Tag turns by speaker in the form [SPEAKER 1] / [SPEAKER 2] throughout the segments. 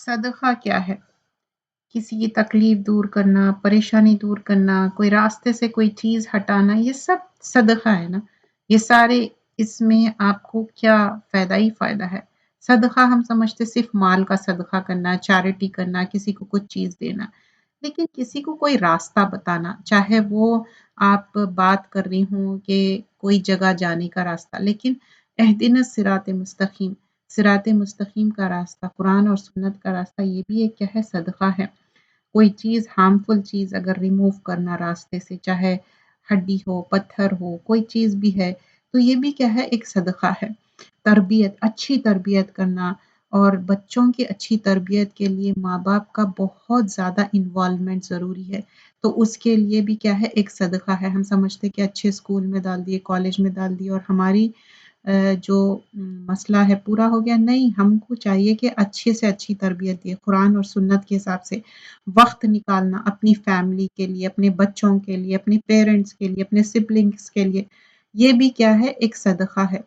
[SPEAKER 1] صدقہ کیا ہے؟ کسی کی تکلیف دور کرنا، پریشانی دور کرنا، کوئی راستے سے کوئی چیز ہٹانا، یہ سب صدقہ ہے نا؟ یہ سارے اس میں آپ کو کیا فائدہ ہی فائدہ ہے۔ صدقہ ہم سمجھتے صرف مال کا صدقہ کرنا، چیریٹی کرنا، کسی کو کچھ چیز دینا۔ لیکن کسی کو کوئی راستہ بتانا، چاہے وہ آپ بات کر رہی ہوں کہ کوئی جگہ جانے کا راستہ، لیکن اہدنا الصراط مستقیم، صراط مستقیم کا راستہ، قرآن اور سنت کا راستہ، یہ بھی ایک کیا ہے؟ صدقہ ہے۔ کوئی چیز ہارمفل چیز اگر ریموو کرنا راستے سے، چاہے ہڈی ہو، پتھر ہو، کوئی چیز بھی ہے، تو یہ بھی کیا ہے؟ ایک صدقہ ہے۔ تربیت، اچھی تربیت کرنا، اور بچوں کی اچھی تربیت کے لیے ماں باپ کا بہت زیادہ انوالومنٹ ضروری ہے، تو اس کے لیے بھی کیا ہے؟ ایک صدقہ ہے۔ ہم سمجھتے کہ اچھے اسکول میں ڈال دیے، کالج میں ڈال دیے اور ہماری جو مسئلہ ہے پورا ہو گیا۔ نہیں، ہم کو چاہیے کہ اچھے سے اچھی تربیت دیے قرآن اور سنت کے حساب سے، وقت نکالنا اپنی فیملی کے لیے، اپنے بچوں کے لیے، اپنے پیرنٹس کے لیے، اپنے سبلنگس کے لیے، یہ بھی کیا ہے؟ ایک صدقہ ہے۔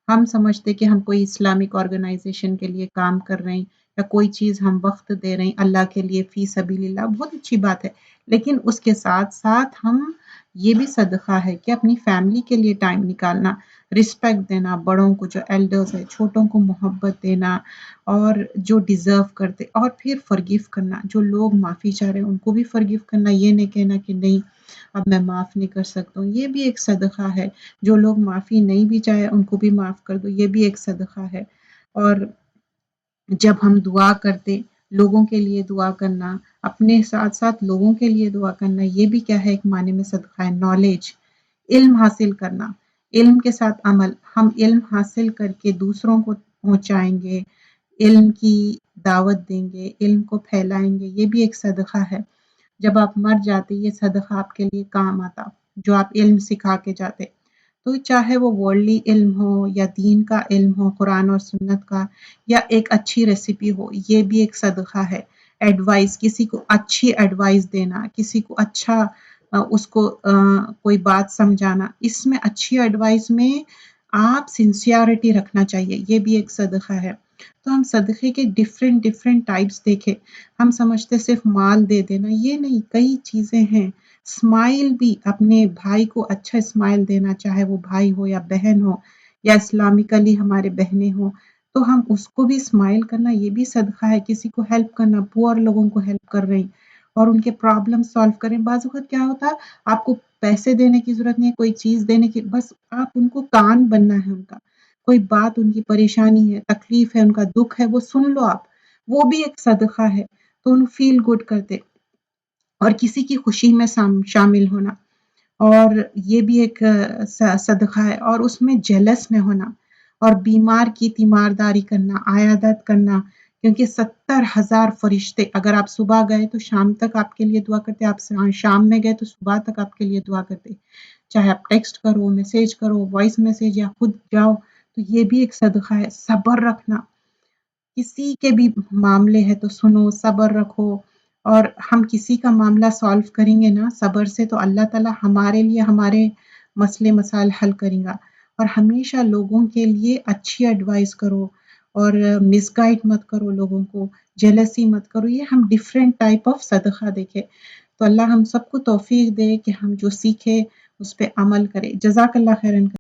[SPEAKER 1] ہم سمجھتے کہ ہم کوئی اسلامک آرگنائزیشن کے لیے کام کر رہے ہیں یا کوئی چیز ہم وقت دے رہے ہیں اللہ کے لیے فی سبیل اللہ، بہت اچھی بات ہے، لیکن اس کے ساتھ ساتھ ہم یہ بھی صدقہ ہے کہ اپنی فیملی کے لیے ٹائم نکالنا، رسپیکٹ دینا بڑوں کو، جو ایلڈرز ہے، چھوٹوں کو محبت دینا، اور جو ڈیزرو کرتے، اور پھر فرگیو کرنا، جو لوگ معافی چاہ رہے ہیں ان کو بھی فرگیو کرنا، یہ نہیں کہنا کہ نہیں اب میں معاف نہیں کر سکتا ہوں، یہ بھی ایک صدقہ ہے۔ جو لوگ معافی نہیں بھی چاہے ان کو بھی معاف کر دو، یہ بھی ایک صدقہ ہے۔ اور جب ہم دعا کرتے، لوگوں کے لیے دعا کرنا، اپنے ساتھ ساتھ لوگوں کے لیے دعا کرنا، یہ بھی کیا ہے؟ ایک معنی میں صدقہ ہے۔ نالج، علم حاصل کرنا، علم کے ساتھ عمل، ہم علم حاصل کر کے دوسروں کو پہنچائیں گے، علم کی دعوت دیں گے، علم کو پھیلائیں گے، یہ بھی ایک صدقہ ہے۔ جب آپ مر جاتے یہ صدقہ آپ کے لیے کام آتا، جو آپ علم سکھا کے جاتے، تو چاہے وہ ورلڈلی علم ہو یا دین کا علم ہو، قرآن اور سنت کا، یا ایک اچھی ریسیپی ہو، یہ بھی ایک صدقہ ہے۔ ایڈوائس، کسی کو اچھی ایڈوائس دینا، کسی کو اچھا اس کو کوئی بات سمجھانا، اس میں اچھی ایڈوائس میں آپ سنسیئرٹی رکھنا چاہیے، یہ بھی ایک صدقہ ہے۔ تو ہم صدقے کے ڈفرینٹ ٹائپس دیکھے، ہم سمجھتے صرف مال دے دینا، یہ نہیں، کئی چیزیں ہیں۔ اسمائل بھی، اپنے بھائی کو اچھا اسمائل دینا، چاہے وہ بھائی ہو یا بہن ہو، یا اسلامکلی ہمارے بہنیں ہوں، تو ہم اس کو بھی اسمائل کرنا، یہ بھی صدقہ ہے۔ کسی کو ہیلپ کرنا، پور لوگوں کو ہیلپ کر رہے ہیں اور ان کے پرابلم سالو کریں۔ بعض وقت کیا ہوتا ہے، آپ کو پیسے دینے کی ضرورت نہیں ہے، کوئی چیز دینے کی، بس آپ ان کو کان بننا ہے ان کا، کوئی بات ان کی پریشانی ہے، تکلیف ہے، ان کا دکھ ہے، وہ سن لو آپ، وہ بھی ایک صدقہ ہے، تو ان فیل گڈ کرتے، اور کسی کی خوشی میں شامل ہونا، اور یہ بھی ایک صدقہ ہے۔ اور اس میں جیلس میں ہونا، اور بیمار کی تیمارداری کرنا، عیادت کرنا، کیونکہ 70,000 فرشتے، اگر آپ صبح گئے تو شام تک آپ کے لیے دعا کرتے، آپ شام میں گئے تو صبح تک آپ کے لیے دعا کرتے، چاہے آپ ٹیکسٹ کرو، میسیج کرو، وائس میسیج، یا خود جاؤ، تو یہ بھی ایک صدقہ ہے۔ صبر رکھنا، کسی کے بھی معاملے ہے تو سنو، صبر رکھو، اور ہم کسی کا معاملہ سالو کریں گے نا صبر سے، تو اللہ تعالیٰ ہمارے لیے ہمارے مسئلے مسائل حل کریں گا۔ اور ہمیشہ لوگوں کے لیے اچھی ایڈوائس کرو، اور مس گائڈ مت کرو لوگوں کو، جیلسی مت کرو، یہ ہم ڈفرینٹ ٹائپ آف صدقہ دیکھے۔ تو اللہ ہم سب کو توفیق دے کہ ہم جو سیکھے اس پہ عمل کرے۔ جزاک اللہ خیرن۔